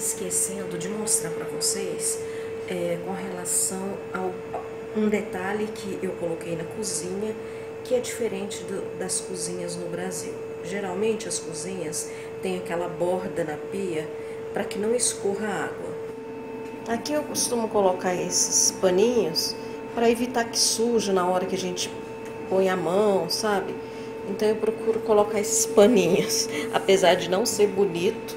esquecendo de mostrar para vocês com relação a um detalhe que eu coloquei na cozinha, que é diferente das cozinhas no Brasil. Geralmente as cozinhas têm aquela borda na pia para que não escorra água. Aqui eu costumo colocar esses paninhos para evitar que suje na hora que a gente põe a mão, sabe? Então eu procuro colocar esses paninhos. Apesar de não ser bonito,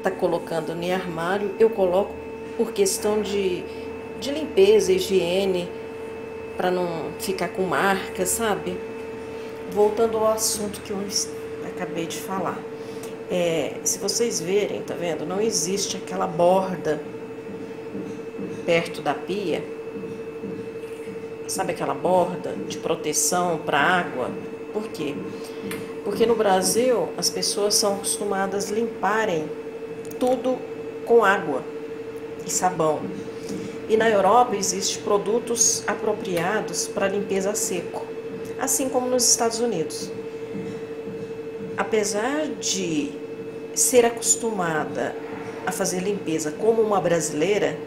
tá colocando no armário, eu coloco por questão de limpeza, higiene, para não ficar com marcas, sabe? Voltando ao assunto que eu acabei de falar. Se vocês verem, tá vendo? Não existe aquela borda perto da pia. Sabe aquela borda de proteção para água? Por quê? Porque no Brasil as pessoas são acostumadas a limparem tudo com água e sabão. E na Europa existem produtos apropriados para limpeza a seco, assim como nos Estados Unidos. Apesar de ser acostumada a fazer limpeza como uma brasileira,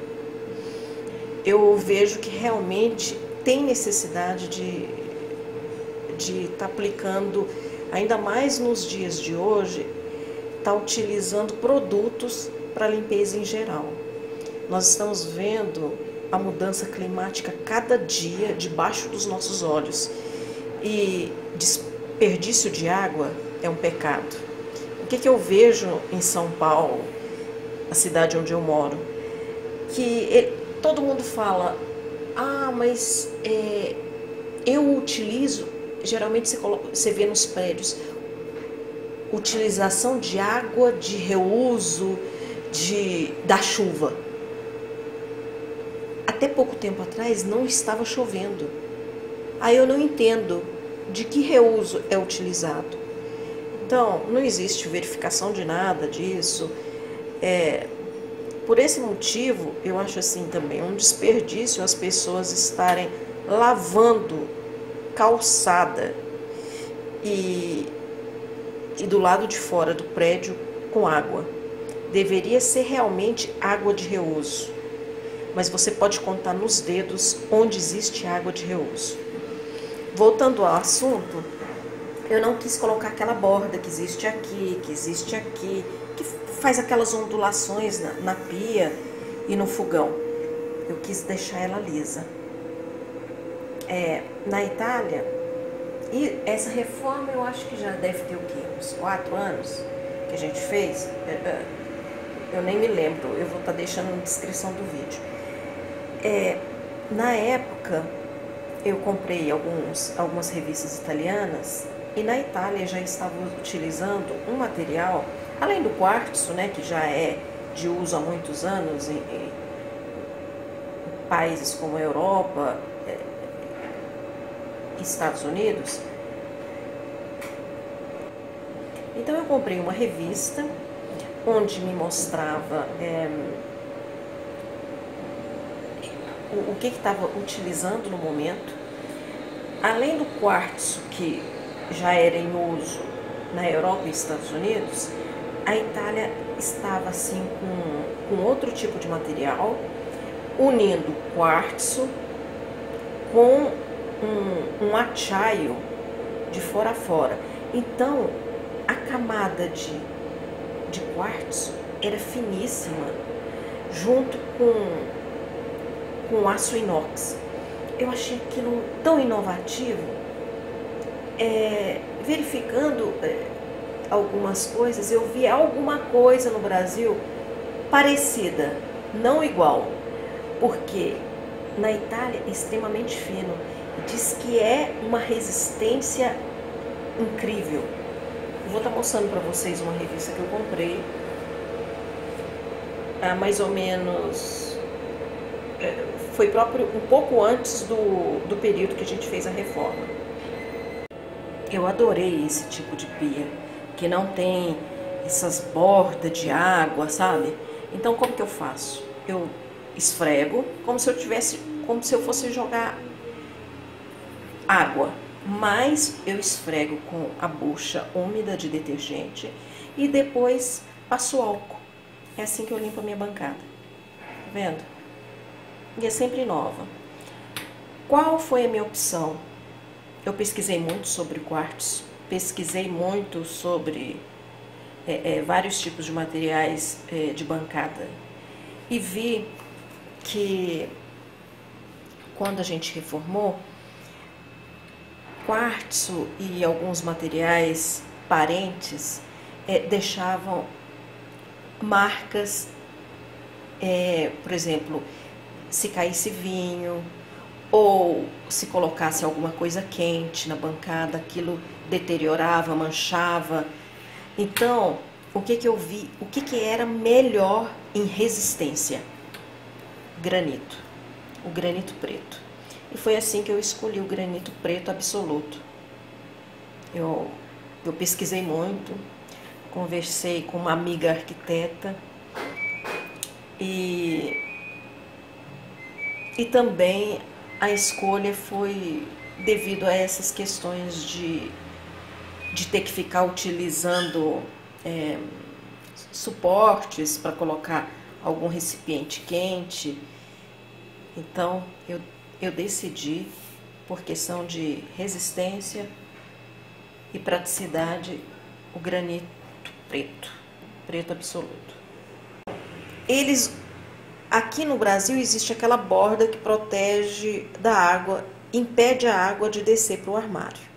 eu vejo que realmente tem necessidade de estar aplicando, ainda mais nos dias de hoje, estar utilizando produtos para limpeza em geral. Nós estamos vendo a mudança climática cada dia debaixo dos nossos olhos. E desperdício de água é um pecado. O que eu vejo em São Paulo, a cidade onde eu moro? Que todo mundo fala, mas eu utilizo, geralmente você vê nos prédios, utilização de água de reuso da chuva. Até pouco tempo atrás não estava chovendo. Aí eu não entendo de que reuso é utilizado. Então, não existe verificação de nada disso. Por esse motivo, eu acho assim também um desperdício as pessoas estarem lavando calçada e do lado de fora do prédio com água. Deveria ser realmente água de reuso. Mas você pode contar nos dedos onde existe água de reuso. Voltando ao assunto, eu não quis colocar aquela borda que existe aqui, que faz aquelas ondulações na pia e no fogão. Eu quis deixar ela lisa. Na Itália, e essa reforma eu acho que já deve ter o quê? Uns 4 anos que a gente fez? Eu nem me lembro, eu vou estar deixando na descrição do vídeo. Na época, eu comprei algumas revistas italianas e na Itália já estavam utilizando um material, além do quartzo, né, que já é de uso há muitos anos em países como a Europa, Estados Unidos. Então eu comprei uma revista onde me mostrava o que estava utilizando no momento. Além do quartzo, que já era em uso na Europa e Estados Unidos, a Itália estava assim com outro tipo de material, unindo quartzo com um acciaio de fora a fora. Então, a camada de quartzo era finíssima, junto com aço inox. Eu achei aquilo tão inovativo. Verificando algumas coisas, eu vi alguma coisa no Brasil parecida, não igual, porque na Itália é extremamente fino. Diz que é uma resistência incrível. Eu vou estar mostrando para vocês uma revista que eu comprei há mais ou menos, foi próprio um pouco antes do período que a gente fez a reforma. Eu adorei esse tipo de pia, que não tem essas bordas de água, sabe? Então como que eu faço? Eu esfrego como se eu fosse jogar água, mas eu esfrego com a bucha úmida de detergente e depois passo álcool. É assim que eu limpo a minha bancada. Tá vendo? E é sempre nova. Qual foi a minha opção? Eu pesquisei muito sobre quartzo, pesquisei muito sobre vários tipos de materiais de bancada e vi que quando a gente reformou, quartzo e alguns materiais parentes deixavam marcas, por exemplo, se caísse vinho ou se colocasse alguma coisa quente na bancada, aquilo deteriorava, manchava. Então, o que eu vi? O que era melhor em resistência? Granito, o granito preto. E foi assim que eu escolhi o granito preto absoluto. Eu pesquisei muito, conversei com uma amiga arquiteta e também a escolha foi devido a essas questões de ter que ficar utilizando suportes para colocar algum recipiente quente. Então eu decidi, por questão de resistência e praticidade, o granito preto absoluto. Aqui no Brasil existe aquela borda que protege da água, impede a água de descer para o armário.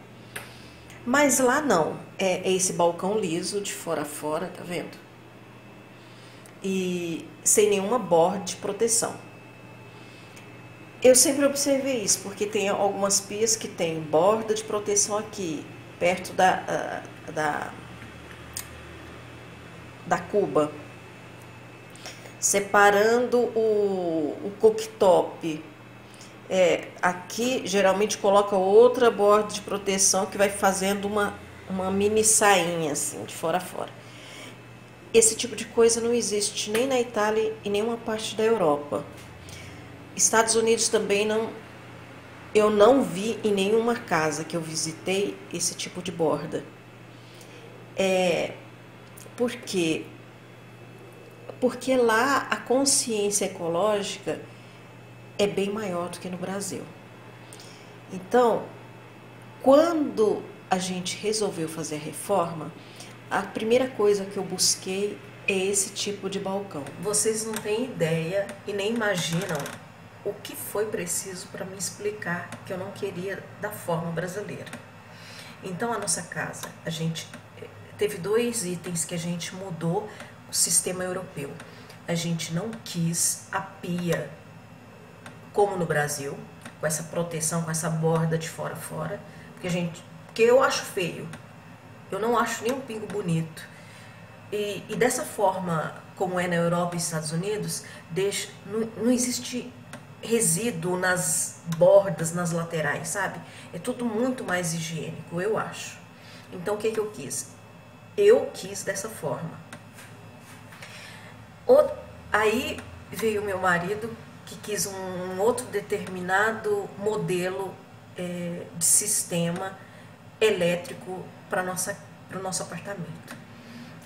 Mas lá não, é esse balcão liso de fora a fora, tá vendo? E sem nenhuma borda de proteção. Eu sempre observei isso, porque tem algumas pias que tem borda de proteção aqui, perto da cuba, separando o cooktop. Aqui geralmente coloca outra borda de proteção que vai fazendo uma mini sainha assim, de fora a fora. Esse tipo de coisa não existe nem na Itália e nenhuma parte da Europa. Estados Unidos também não. Eu não vi em nenhuma casa que eu visitei esse tipo de borda. Por quê? Porque lá a consciência ecológica é bem maior do que no Brasil. Então, quando a gente resolveu fazer a reforma, a primeira coisa que eu busquei é esse tipo de balcão. Vocês não têm ideia e nem imaginam o que foi preciso para me explicar que eu não queria da forma brasileira. Então, a nossa casa, a gente teve 2 itens que a gente mudou o sistema europeu. A gente não quis a pia como no Brasil, com essa proteção, com essa borda de fora a fora, porque eu acho feio. Eu não acho nem um pingo bonito. E dessa forma, como é na Europa e Estados Unidos, não existe resíduo nas bordas, nas laterais, sabe? É tudo muito mais higiênico, eu acho. Então, o que eu quis? Eu quis dessa forma. Aí veio meu marido, que quis um outro determinado modelo de sistema elétrico para o nosso apartamento.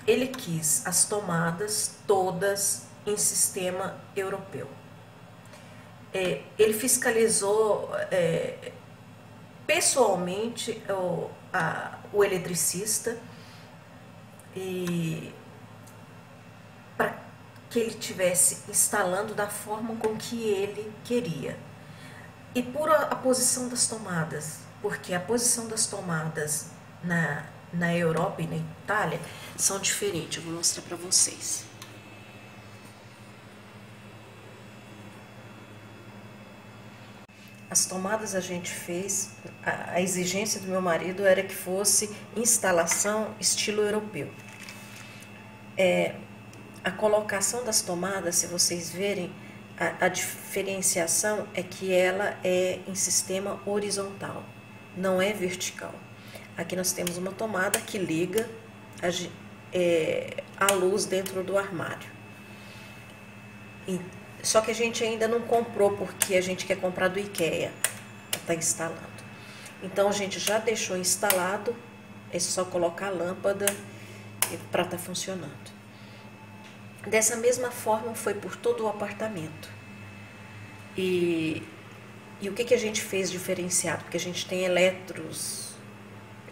Ele quis as tomadas todas em sistema europeu. Ele fiscalizou pessoalmente o eletricista e para que ele estivesse instalando da forma com que ele queria. E por a posição das tomadas, porque a posição das tomadas na Europa e na Itália são diferentes. Eu vou mostrar para vocês. As tomadas a gente fez, a exigência do meu marido era que fosse instalação estilo europeu. A colocação das tomadas, se vocês verem, a diferenciação é que ela é em sistema horizontal, não é vertical. Aqui nós temos uma tomada que liga a luz dentro do armário. Só que a gente ainda não comprou porque a gente quer comprar do IKEA, está instalando. Então a gente já deixou instalado, é só colocar a lâmpada para estar funcionando. Dessa mesma forma foi por todo o apartamento. E o que a gente fez diferenciado? Porque a gente tem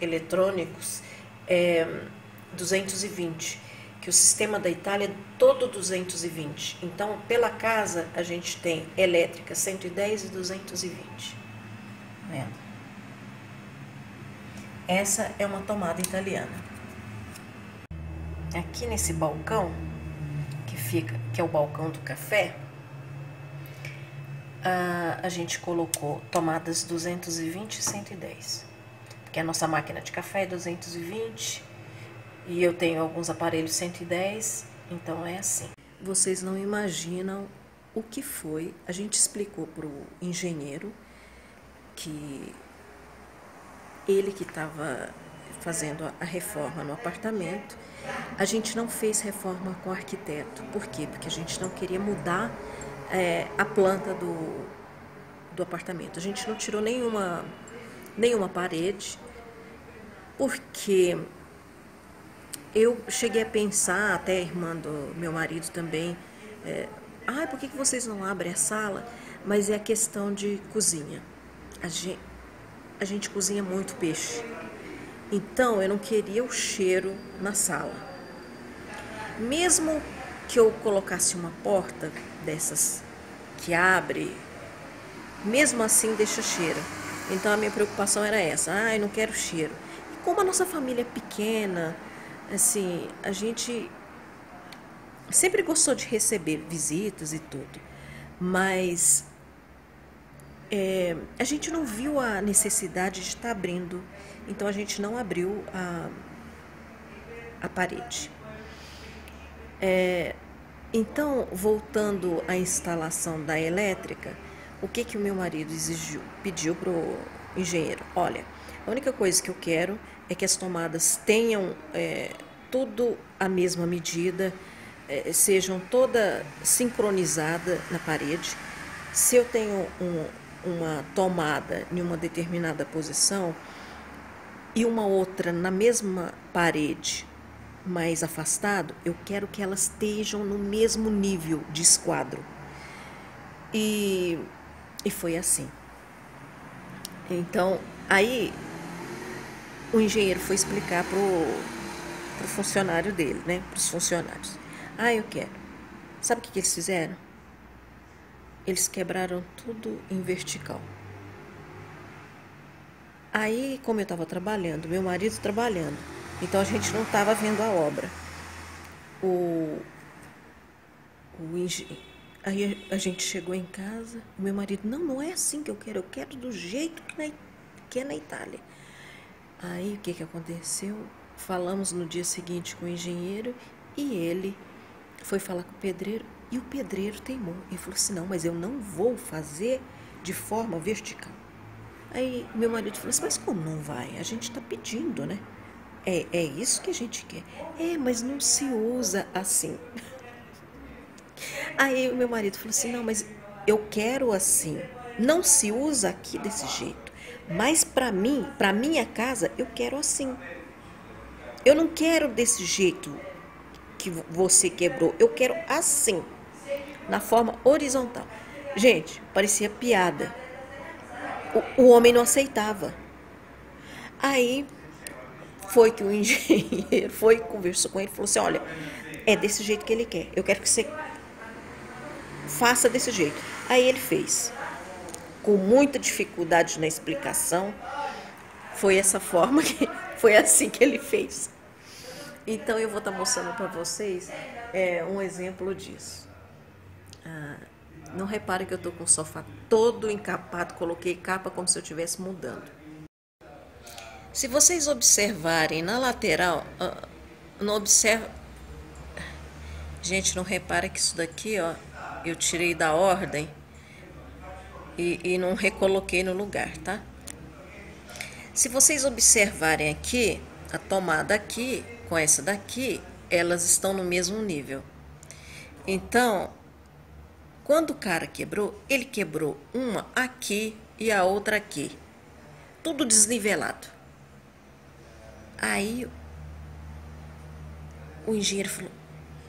eletrônicos 220, que o sistema da Itália é todo 220. Então, pela casa, a gente tem elétrica 110 e 220. Vendo? Essa é uma tomada italiana. Aqui nesse balcão, que é o balcão do café, a gente colocou tomadas 220 e 110. Porque a nossa máquina de café é 220 e eu tenho alguns aparelhos 110, então é assim. Vocês não imaginam o que foi. A gente explicou para o engenheiro que ele que estava fazendo a reforma no apartamento. A gente não fez reforma com o arquiteto. Por quê? Porque a gente não queria mudar a planta do apartamento. A gente não tirou nenhuma parede, porque eu cheguei a pensar, até a irmã do meu marido também, por que vocês não abrem a sala? Mas é a questão de cozinha. A gente cozinha muito peixe. Então, eu não queria o cheiro na sala. Mesmo que eu colocasse uma porta dessas que abre, mesmo assim deixa cheiro. Então, a minha preocupação era essa. Eu não quero cheiro. E como a nossa família é pequena, assim, a gente sempre gostou de receber visitas e tudo. Mas a gente não viu a necessidade de estar abrindo, então a gente não abriu a parede. Então, voltando à instalação da elétrica, o que o meu marido pediu para o engenheiro? Olha, a única coisa que eu quero é que as tomadas tenham tudo a mesma medida, sejam toda sincronizada na parede. Se eu tenho uma tomada em uma determinada posição e uma outra na mesma parede, mais afastado, eu quero que elas estejam no mesmo nível de esquadro. E foi assim. Então, aí o engenheiro foi explicar pro funcionário dele, né? Para os funcionários. Eu quero. Sabe o que eles fizeram? Eles quebraram tudo em vertical. Aí, como eu estava trabalhando, meu marido trabalhando, então a gente não estava vendo a obra. Aí a gente chegou em casa, o meu marido, não é assim que eu quero do jeito que é na Itália. Aí o que aconteceu? Falamos no dia seguinte com o engenheiro e ele foi falar com o pedreiro e o pedreiro teimou. Ele falou assim, não, mas eu não vou fazer de forma vertical. Aí meu marido falou assim, mas como não vai? A gente está pedindo, né? É isso que a gente quer. Mas não se usa assim. Aí o meu marido falou assim, não, mas eu quero assim. Não se usa aqui desse jeito. Mas para mim, para minha casa, eu quero assim. Eu não quero desse jeito que você quebrou. Eu quero assim, na forma horizontal. Gente, parecia piada. O homem não aceitava. Aí foi que o engenheiro conversou com ele e falou assim, olha, é desse jeito que ele quer. Eu quero que você faça desse jeito. Aí ele fez. Com muita dificuldade na explicação, foi assim que ele fez. Então eu vou estar mostrando para vocês um exemplo disso. Não repare que eu estou com o sofá todo encapado, coloquei capa como se eu estivesse mudando. Se vocês observarem na lateral, não observa... Gente, não repara que isso daqui, eu tirei da ordem e não recoloquei no lugar, tá? Se vocês observarem aqui, a tomada aqui com essa daqui, elas estão no mesmo nível. Então, quando o cara quebrou, ele quebrou uma aqui e a outra aqui. Tudo desnivelado. Aí o engenheiro falou,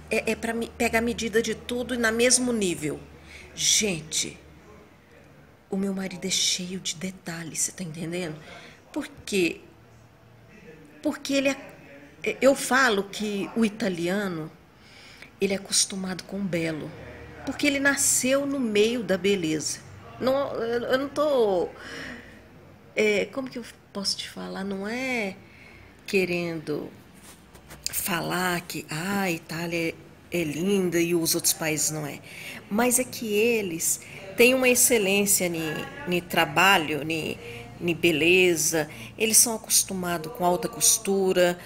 é para pegar medida de tudo e na mesmo nível. Gente, o meu marido é cheio de detalhes, você tá entendendo? Por quê? Porque eu falo que o italiano, ele é acostumado com o belo, porque ele nasceu no meio da beleza. Não, eu não tô, como que eu posso te falar? Não é querendo falar que a Itália é linda e os outros países não é, mas é que eles têm uma excelência no trabalho, ni beleza. Eles são acostumados com alta costura,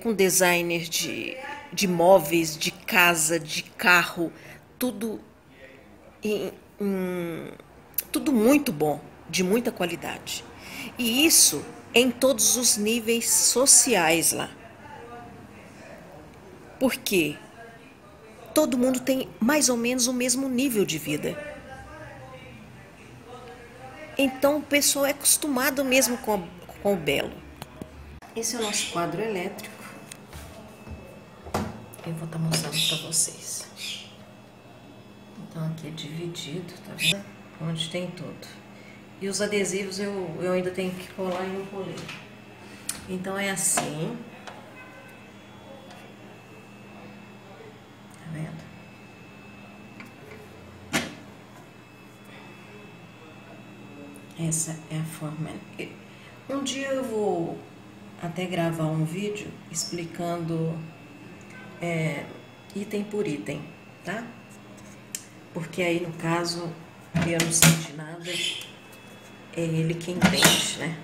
com designer de móveis, de casa, de carro, tudo em, em- tudo muito bom, de muita qualidade. E isso em todos os níveis sociais lá. Porque todo mundo tem mais ou menos o mesmo nível de vida. Então o pessoal é acostumado mesmo com o belo. Esse é o nosso quadro elétrico. Eu vou estar mostrando para vocês. Então aqui é dividido, tá vendo? Onde tem tudo. E os adesivos eu ainda tenho que colar e não colei. Então é assim. Tá vendo? Essa é a forma. Um dia eu vou até gravar um vídeo explicando item por item, tá? Porque aí no caso eu não sei de nada, é ele quem entende, né?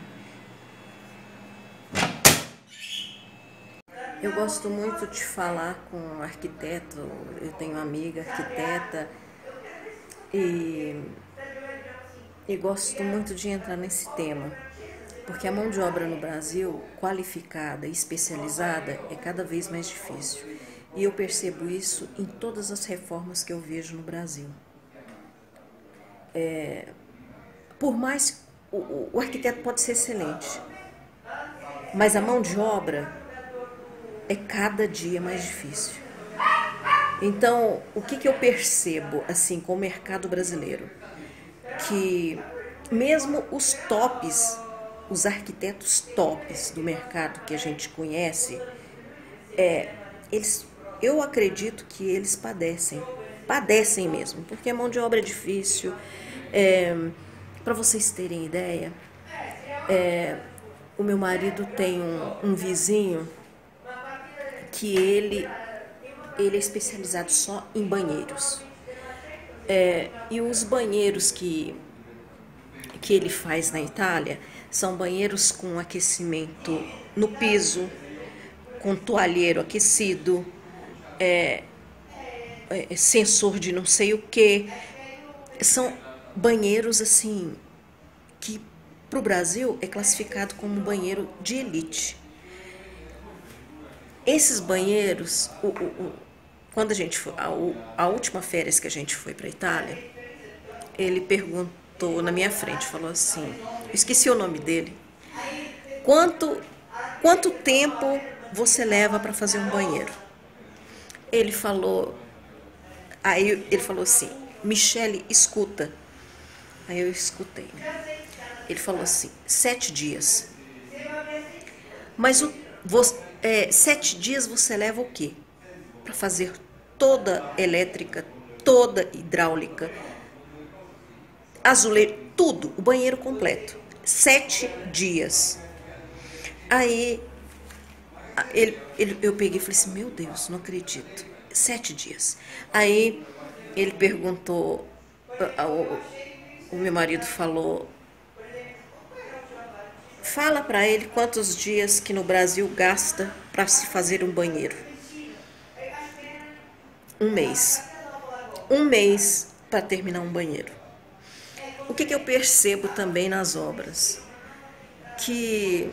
Eu gosto muito de falar com arquiteto, eu tenho uma amiga arquiteta e gosto muito de entrar nesse tema, porque a mão de obra no Brasil, qualificada e especializada, é cada vez mais difícil. E eu percebo isso em todas as reformas que eu vejo no Brasil. Por mais o arquiteto pode ser excelente, mas a mão de obra é cada dia mais difícil. Então, o que eu percebo assim com o mercado brasileiro? Que mesmo os tops, os arquitetos tops do mercado que a gente conhece, eu acredito que eles padecem mesmo, porque a mão de obra é difícil. Para vocês terem ideia, o meu marido tem um vizinho que ele é especializado só em banheiros. E os banheiros que ele faz na Itália são banheiros com aquecimento no piso, com toalheiro aquecido, sensor de não sei o que. São banheiros assim que para o Brasil é classificado como banheiro de elite. Esses banheiros, quando a gente foi, a última férias que a gente foi para a Itália, ele perguntou na minha frente, falou assim, eu esqueci o nome dele, quanto tempo você leva para fazer um banheiro? Ele falou, aí ele falou assim, Michele, escuta. Aí eu escutei, né? Ele falou assim, 7 dias. Mas 7 dias você leva o quê? Para fazer toda elétrica, toda hidráulica, azulejo, tudo, o banheiro completo. 7 dias. Aí eu peguei e falei assim, meu Deus, não acredito. 7 dias. Aí ele perguntou, o meu marido falou, fala para ele quantos dias que no Brasil gasta para se fazer um banheiro. 1 mês. 1 mês para terminar um banheiro. O que eu percebo também nas obras? Que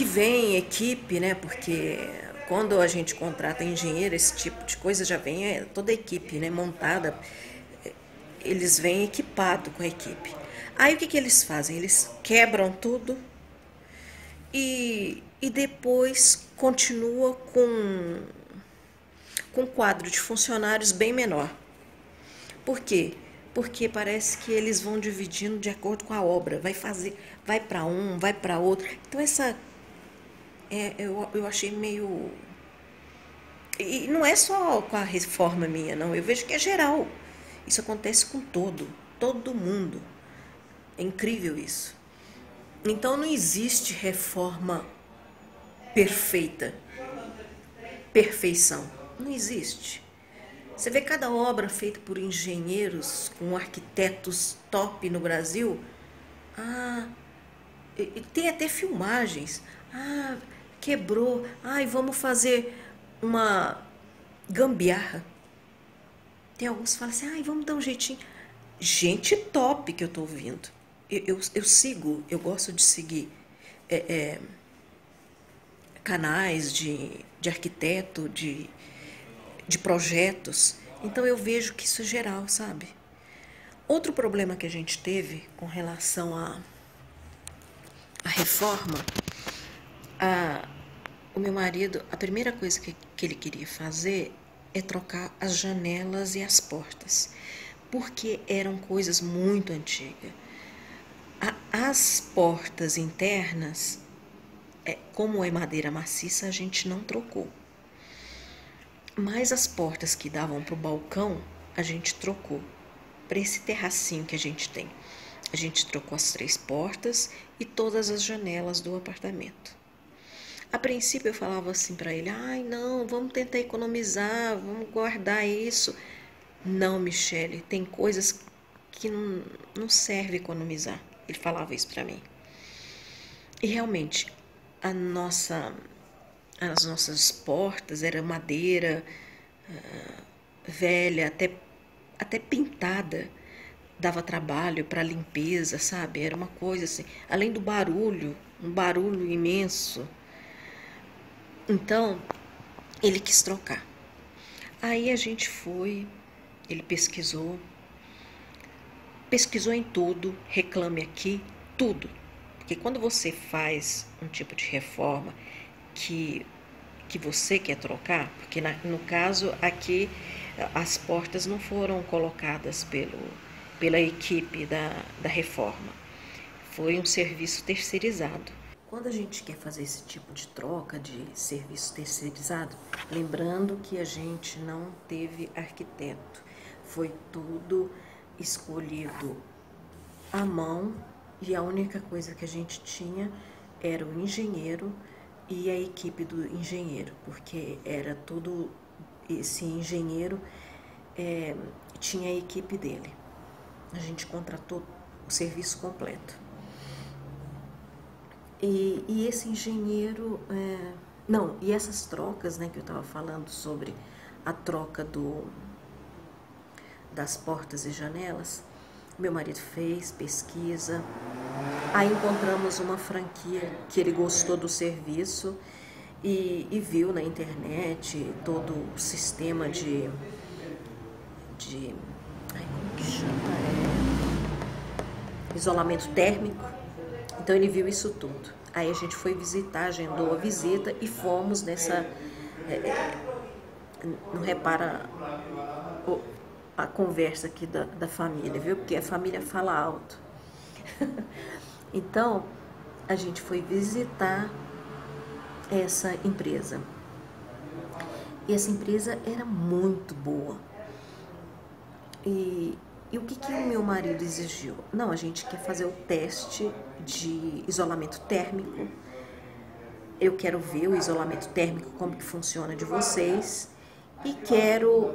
vem equipe, né? Porque quando a gente contrata engenheiro, esse tipo de coisa já vem toda a equipe, né, montada. Eles vêm equipados com a equipe. Aí o que eles fazem? Eles quebram tudo e e depois continua com um quadro de funcionários bem menor. Por quê? Porque parece que eles vão dividindo de acordo com a obra, vai para um, vai para outro. Então eu achei meio... E não é só com a reforma minha, não. Eu vejo que é geral. Isso acontece com todo mundo. É incrível isso. Então não existe reforma perfeita, perfeição. Não existe. Você vê cada obra feita por engenheiros, com arquitetos top no Brasil. E tem até filmagens. Quebrou. Vamos fazer uma gambiarra. Tem alguns que falam assim, vamos dar um jeitinho. Gente top que eu tô ouvindo. Eu sigo, eu gosto de seguir canais de arquiteto, de projetos. Então eu vejo que isso é geral, sabe? Outro problema que a gente teve com relação à reforma, o meu marido, a primeira coisa que ele queria fazer é trocar as janelas e as portas, porque eram coisas muito antigas. As portas internas, como é madeira maciça, a gente não trocou. Mas as portas que davam para o balcão, a gente trocou. Para esse terracinho que a gente tem. A gente trocou as 3 portas e todas as janelas do apartamento. A princípio eu falava assim para ele, não, vamos tentar economizar, vamos guardar isso. Não, Michele, tem coisas que não serve economizar. Ele falava isso para mim. E realmente, as nossas portas eram madeira velha, até pintada. Dava trabalho para limpeza, sabe? Era uma coisa assim, além do barulho, um barulho imenso. Então, ele quis trocar. Aí a gente foi, ele pesquisou em tudo, Reclame Aqui, tudo. Porque quando você faz um tipo de reforma que você quer trocar, porque no caso aqui as portas não foram colocadas pela equipe da reforma, foi um serviço terceirizado. Quando a gente quer fazer esse tipo de troca de serviço terceirizado, lembrando que a gente não teve arquiteto, foi tudo escolhido à mão e a única coisa que a gente tinha era o engenheiro e a equipe do engenheiro, porque era todo esse engenheiro tinha a equipe dele. A gente contratou o serviço completo. E esse engenheiro... e essas trocas, né, que eu estava falando sobre a troca das portas e janelas, meu marido fez pesquisa, aí encontramos uma franquia que ele gostou do serviço e viu na internet todo o sistema como que chama? Isolamento térmico. Então ele viu isso tudo. Aí a gente foi visitar, agendou a visita e fomos nessa... não repara a conversa aqui da família, viu? Porque a família fala alto. Então, a gente foi visitar essa empresa. E essa empresa era muito boa. E o que o meu marido exigiu? Não, a gente quer fazer o teste de isolamento térmico. Eu quero ver o isolamento térmico, como que funciona de vocês. E quero...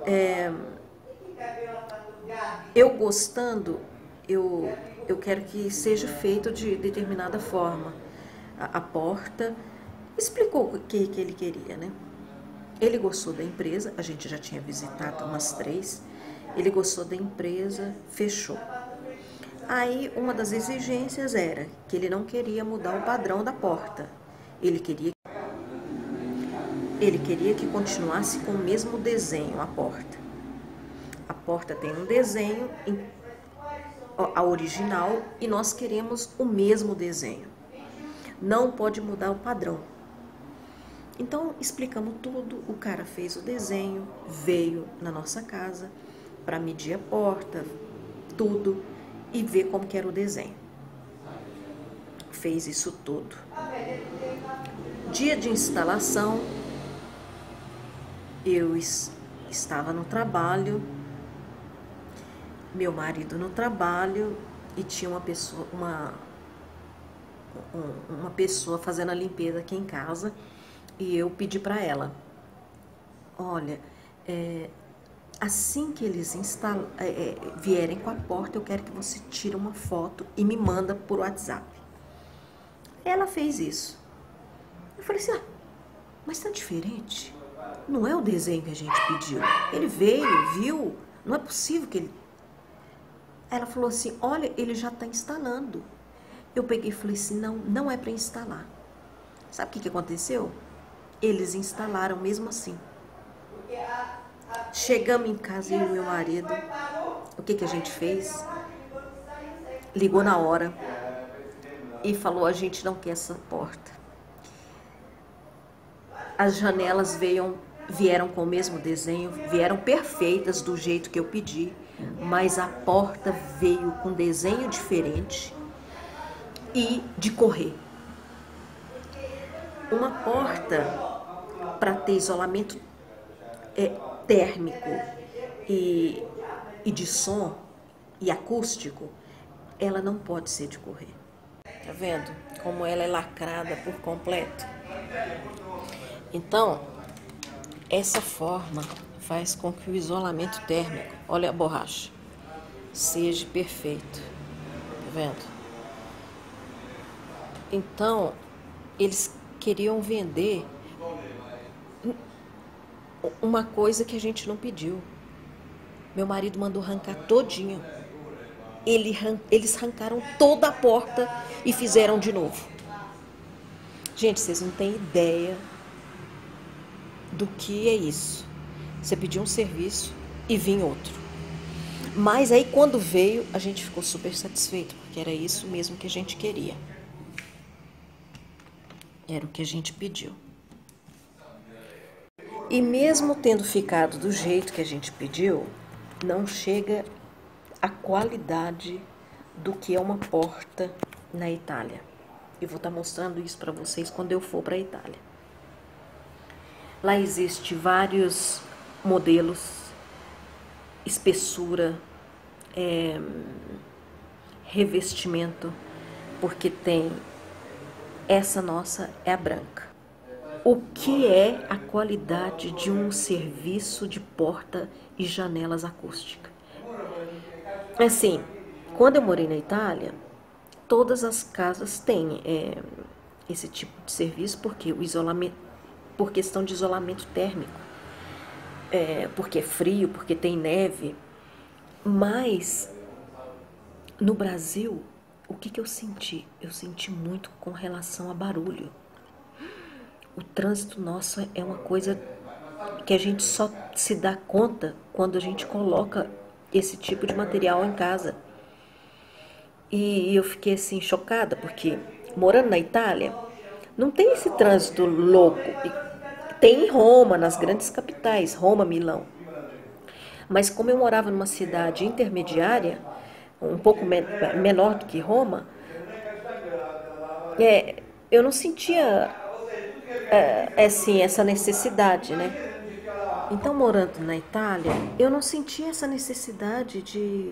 eu gostando, eu quero que seja feito de determinada forma. A porta... Explicou o que ele queria, né? Ele gostou da empresa, a gente já tinha visitado umas 3. Ele gostou da empresa, fechou. Aí, uma das exigências era que ele não queria mudar o padrão da porta. Ele queria que continuasse com o mesmo desenho, a porta. A porta tem um desenho, a original, e nós queremos o mesmo desenho. Não pode mudar o padrão. Então, explicamos tudo, o cara fez o desenho, veio na nossa casa para medir a porta, tudo, e ver como que era o desenho. Fez isso tudo. Dia de instalação, eu estava no trabalho, meu marido no trabalho, e tinha uma pessoa fazendo a limpeza aqui em casa, e eu pedi para ela, olha, assim que eles vierem com a porta, eu quero que você tire uma foto e me manda por WhatsApp. Ela fez isso. Eu falei assim, mas tá diferente. Não é o desenho que a gente pediu. Ele veio, viu, não é possível que ele... Ela falou assim, olha, ele já está instalando. Eu peguei e falei assim, não é para instalar. Sabe o que aconteceu? Eles instalaram mesmo assim. Chegamos em casa, eu e meu marido, o que a gente fez? Ligou na hora e falou, a gente não quer essa porta. As janelas vieram com o mesmo desenho, vieram perfeitas do jeito que eu pedi, mas a porta veio com desenho diferente e de correr. Uma porta para ter isolamento térmico e de som e acústico, ela não pode ser de correr. Tá vendo como ela é lacrada por completo? Então, essa forma faz com que o isolamento térmico, olha a borracha, seja perfeito. Tá vendo? Então, eles queriam vender uma coisa que a gente não pediu. Meu marido mandou arrancar todinho. Eles arrancaram toda a porta e fizeram de novo. Gente, vocês não têm ideia do que é isso. Você pediu um serviço e vinha outro. Mas aí quando veio, a gente ficou super satisfeito, porque era isso mesmo que a gente queria. Era o que a gente pediu. E mesmo tendo ficado do jeito que a gente pediu, não chega à qualidade do que é uma porta na Itália. Eu vou estar mostrando isso para vocês quando eu for para a Itália. Lá existe vários modelos, espessura, revestimento, porque tem essa nossa é a branca. O que é a qualidade de um serviço de porta e janelas acústicas? Assim, quando eu morei na Itália, todas as casas têm esse tipo de serviço, porque o isolamento, por questão de isolamento térmico, porque é frio, porque tem neve. Mas no Brasil, o que eu senti? Eu senti muito com relação a barulho. O trânsito nosso é uma coisa que a gente só se dá conta quando a gente coloca esse tipo de material em casa. E eu fiquei assim chocada, porque morando na Itália, não tem esse trânsito louco. Tem em Roma, nas grandes capitais, Roma, Milão. Mas como eu morava numa cidade intermediária, um pouco menor do que Roma, eu não sentia assim, essa necessidade, né? Então, morando na Itália, eu não sentia essa necessidade de...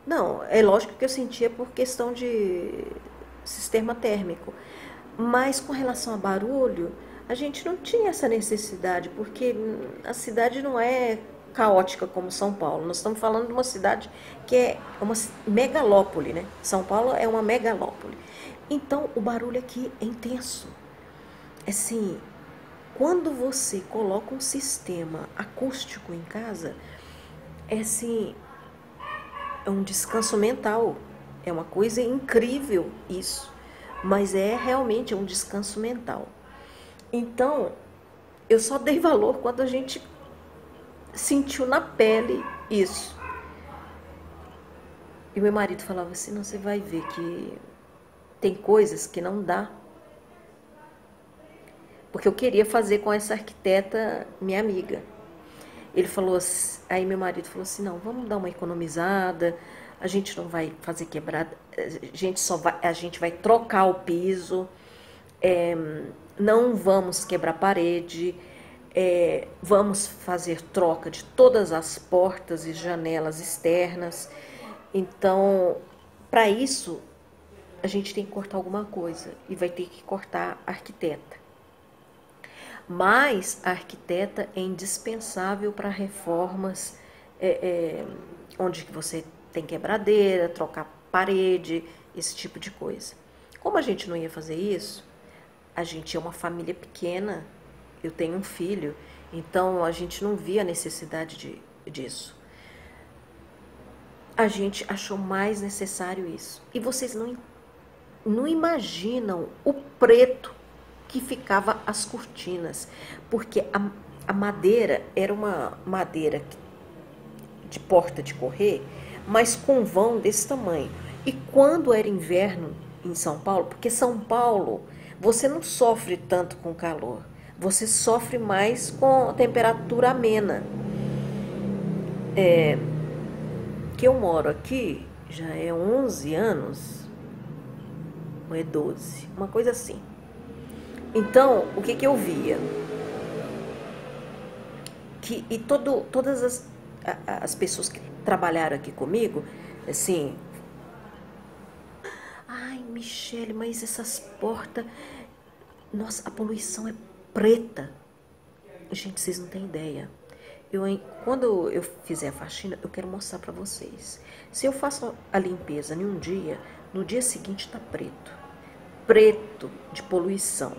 Não, é lógico que eu sentia por questão de sistema térmico. Mas com relação a barulho, a gente não tinha essa necessidade, porque a cidade não é caótica como São Paulo. Nós estamos falando de uma cidade que é uma megalópole, né? São Paulo é uma megalópole. Então, o barulho aqui é intenso. Assim, quando você coloca um sistema acústico em casa, assim, é um descanso mental. É uma coisa incrível isso. Mas realmente um descanso mental. Então, eu só dei valor quando a gente sentiu na pele isso. E meu marido falava assim, não, você vai ver que tem coisas que não dá. porque eu queria fazer com essa arquiteta minha amiga. Ele falou assim, aí meu marido falou assim, não, vamos dar uma economizada, a gente não vai fazer quebrada, a gente vai trocar o piso, não vamos quebrar parede, vamos fazer troca de todas as portas e janelas externas. Então, para isso, a gente tem que cortar alguma coisa e vai ter que cortar a arquiteta. Mas a arquiteta é indispensável para reformas onde você tem quebradeira, trocar parede, esse tipo de coisa. Como a gente não ia fazer isso, a gente é uma família pequena, eu tenho um filho, então a gente não via a necessidade disso. A gente achou mais necessário isso. E vocês não imaginam o preto que ficava as cortinas, porque a madeira era uma madeira de porta de correr, mas com vão desse tamanho. E quando era inverno em São Paulo, porque São Paulo você não sofre tanto com calor, você sofre mais com temperatura amena. Que eu moro aqui já é 11 anos, ou é 12, uma coisa assim. Então, o que eu via? Todas as pessoas que trabalharam aqui comigo, assim, ai, Michele, mas essas portas, nossa, a poluição é preta. Gente, vocês não têm ideia. Quando eu fizer a faxina, eu quero mostrar pra vocês. Se eu faço a limpeza em um dia, no dia seguinte tá preto. Preto de poluição.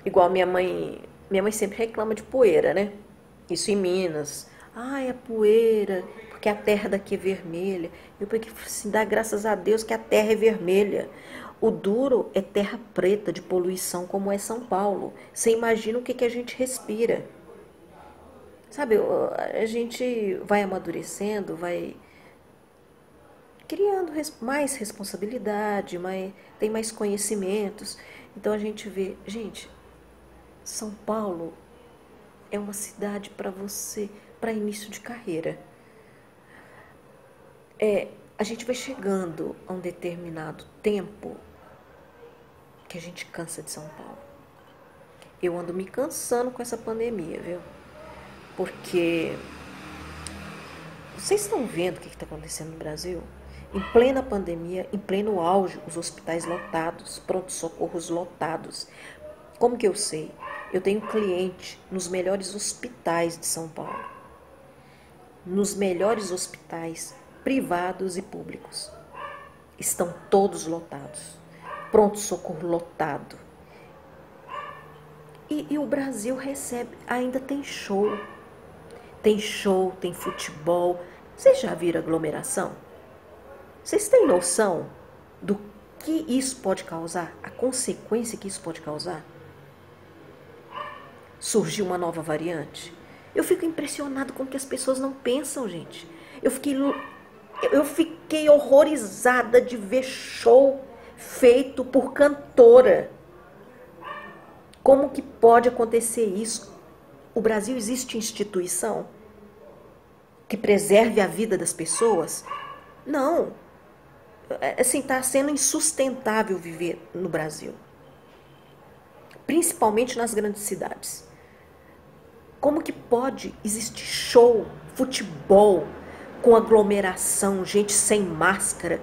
Igual minha mãe sempre reclama de poeira, né? Isso em Minas. Ai, a poeira, porque a terra daqui é vermelha. Eu peguei assim, dá graças a Deus que a terra é vermelha. O duro é terra preta de poluição, como é São Paulo. Você imagina o que a gente respira. Sabe, a gente vai amadurecendo, vai criando mais responsabilidade, tem mais conhecimentos. Então a gente vê, gente, São Paulo é uma cidade para você, para início de carreira. A gente vai chegando a um determinado tempo que a gente cansa de São Paulo. Eu ando me cansando com essa pandemia, viu? Porque vocês estão vendo o que está acontecendo no Brasil? Em plena pandemia, em pleno auge, os hospitais lotados, pronto-socorros lotados. Como que eu sei? Eu tenho cliente nos melhores hospitais de São Paulo. Nos melhores hospitais privados e públicos. Estão todos lotados. Pronto-socorro lotado. E o Brasil recebe, ainda tem show. Tem show, tem futebol. Vocês já viram aglomeração? Vocês têm noção do que isso pode causar? A consequência que isso pode causar? Surgiu uma nova variante. Eu fico impressionado com que as pessoas não pensam, gente. Eu fiquei horrorizada de ver show feito por cantora. Como que pode acontecer isso? O Brasil existe instituição que preserve a vida das pessoas? Não. Assim, está sendo insustentável viver no Brasil. Principalmente nas grandes cidades. Como que pode existir show, futebol, com aglomeração, gente sem máscara?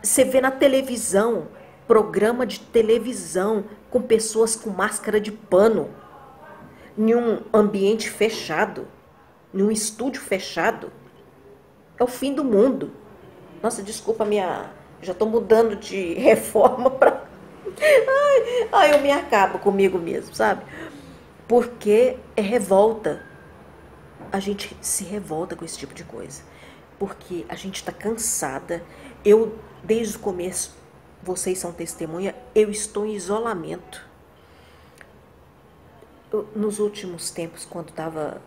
Você vê na televisão, programa de televisão, com pessoas com máscara de pano, em um ambiente fechado, em um estúdio fechado. É o fim do mundo. Nossa, desculpa, já estou mudando de reforma para... Ai, eu me acabo comigo mesmo, sabe? Porque é revolta. A gente se revolta com esse tipo de coisa. Porque a gente está cansada. Eu, desde o começo, vocês são testemunha, eu estou em isolamento. Nos últimos tempos, quando estava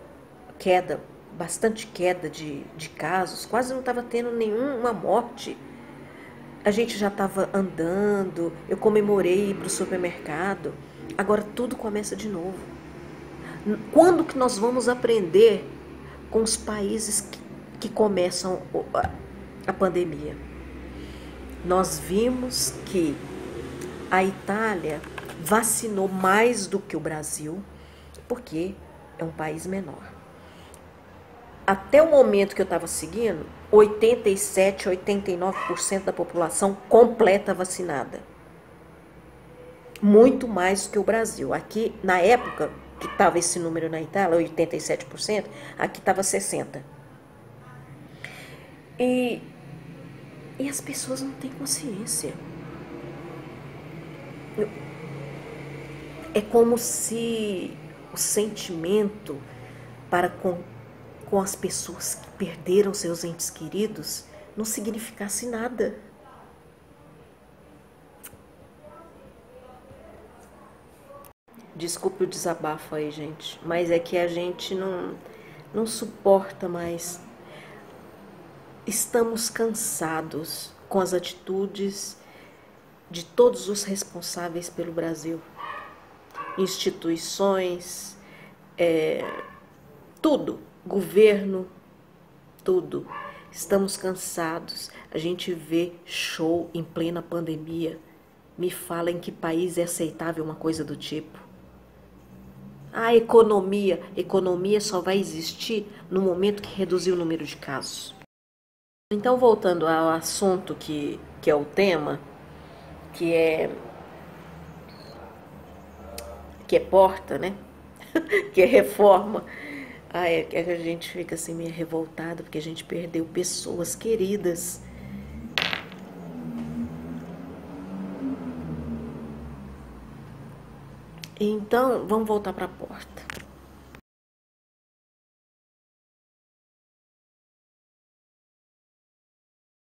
bastante queda de casos, quase não estava tendo nenhuma morte. a gente já estava andando, eu comemorei ir para o supermercado, agora tudo começa de novo. Quando que nós vamos aprender com os países que começam a pandemia? Nós vimos que a Itália vacinou mais do que o Brasil, porque é um país menor. Até o momento que eu estava seguindo, 87, 89% da população completa vacinada. Muito mais do que o Brasil. Aqui, na época que estava esse número na Itália, 87%, aqui estava 60%. E as pessoas não têm consciência. É como se o sentimento para com as pessoas que perderam seus entes queridos não significasse nada. Desculpe o desabafo aí, gente, mas é que a gente não suporta mais. Estamos cansados com as atitudes de todos os responsáveis pelo Brasil. Instituições, tudo, governo, tudo. Estamos cansados. A gente vê show em plena pandemia. Me fala em que país é aceitável uma coisa do tipo. A economia só vai existir no momento que reduzir o número de casos. Então, voltando ao assunto que é o tema, que é porta, né? Que é reforma. Que a gente fica assim meio revoltado porque a gente perdeu pessoas queridas. Então, vamos voltar para a porta.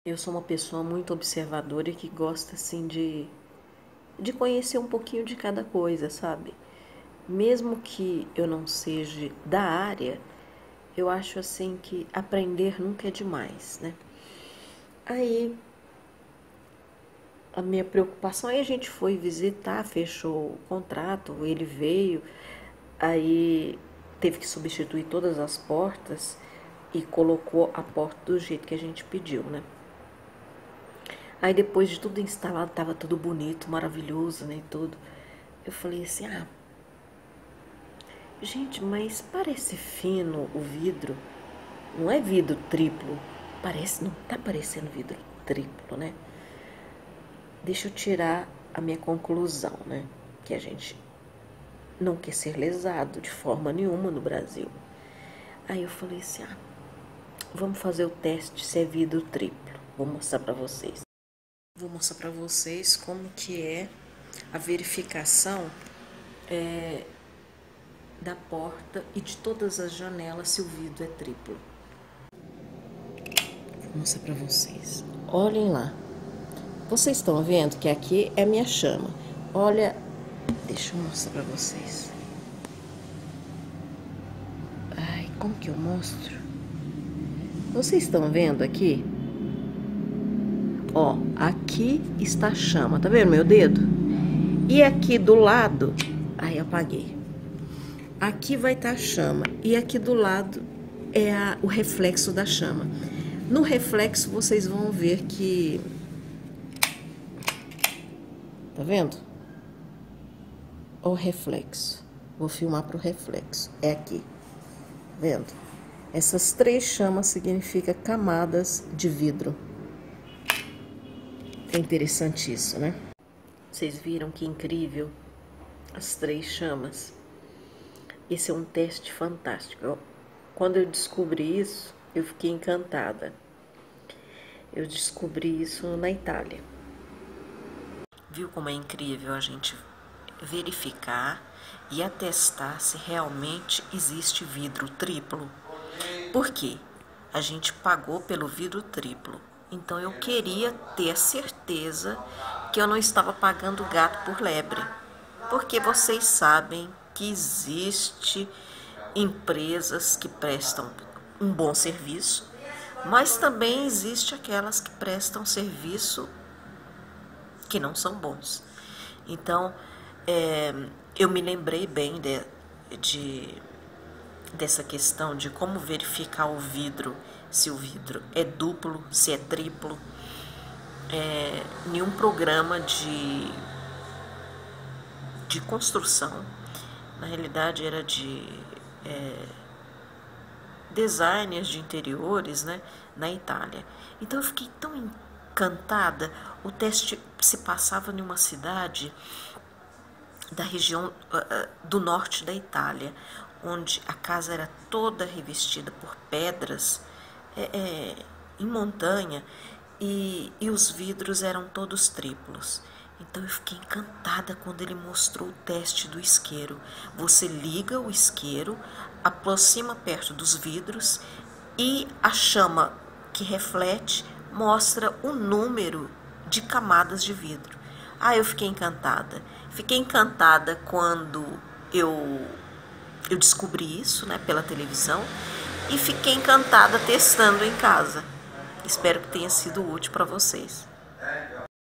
Eu sou uma pessoa muito observadora e que gosta assim de conhecer um pouquinho de cada coisa, sabe? Mesmo que eu não seja da área, eu acho assim que aprender nunca é demais, né? Aí a minha preocupação, aí a gente foi visitar, fechou o contrato, ele veio, aí teve que substituir todas as portas e colocou a porta do jeito que a gente pediu, né? Aí depois de tudo instalado, tava tudo bonito, maravilhoso, né, e tudo. Eu falei assim, gente, mas parece fino o vidro, não é vidro triplo, não tá parecendo vidro triplo, né? Deixa eu tirar a minha conclusão, né? Que a gente não quer ser lesado de forma nenhuma no Brasil. Aí eu falei assim, vamos fazer o teste se é vidro triplo. Vou mostrar para vocês. Vou mostrar para vocês como que é a verificação da porta e de todas as janelas se o vidro é triplo. Vou mostrar para vocês. Olhem lá. Vocês estão vendo que aqui é a minha chama. Olha, deixa eu mostrar para vocês. Ai, como que eu mostro? Vocês estão vendo aqui? Ó, aqui está a chama, tá vendo meu dedo? E aqui do lado, aí apaguei. Aqui vai estar a chama e aqui do lado é o reflexo da chama. No reflexo vocês vão ver que... Tá vendo? O reflexo. Vou filmar pro reflexo. É aqui. Vendo? Essas 3 chamas significam camadas de vidro. É interessante isso, né? Vocês viram que incrível? As 3 chamas. Esse é um teste fantástico. Quando eu descobri isso, eu fiquei encantada. Eu descobri isso na Itália. Viu como é incrível a gente verificar e atestar se realmente existe vidro triplo? Por quê? A gente pagou pelo vidro triplo. Então eu queria ter certeza que eu não estava pagando gato por lebre. Porque vocês sabem que existe empresas que prestam um bom serviço, mas também existe aquelas que prestam serviço que não são bons. Então, eu me lembrei bem dessa questão de como verificar o vidro, se o vidro é duplo, se é triplo, em um programa de construção. Na realidade era de designers de interiores, né, na Itália. Então eu fiquei tão encantada. O teste se passava em uma cidade da região do norte da Itália, onde a casa era toda revestida por pedras em montanha e os vidros eram todos triplos. Então eu fiquei encantada quando ele mostrou o teste do isqueiro. Você liga o isqueiro, aproxima perto dos vidros e a chama que reflete mostra o número de camadas de vidro. Eu fiquei encantada. Fiquei encantada quando eu descobri isso, né, pela televisão, e fiquei encantada testando em casa. Espero que tenha sido útil para vocês.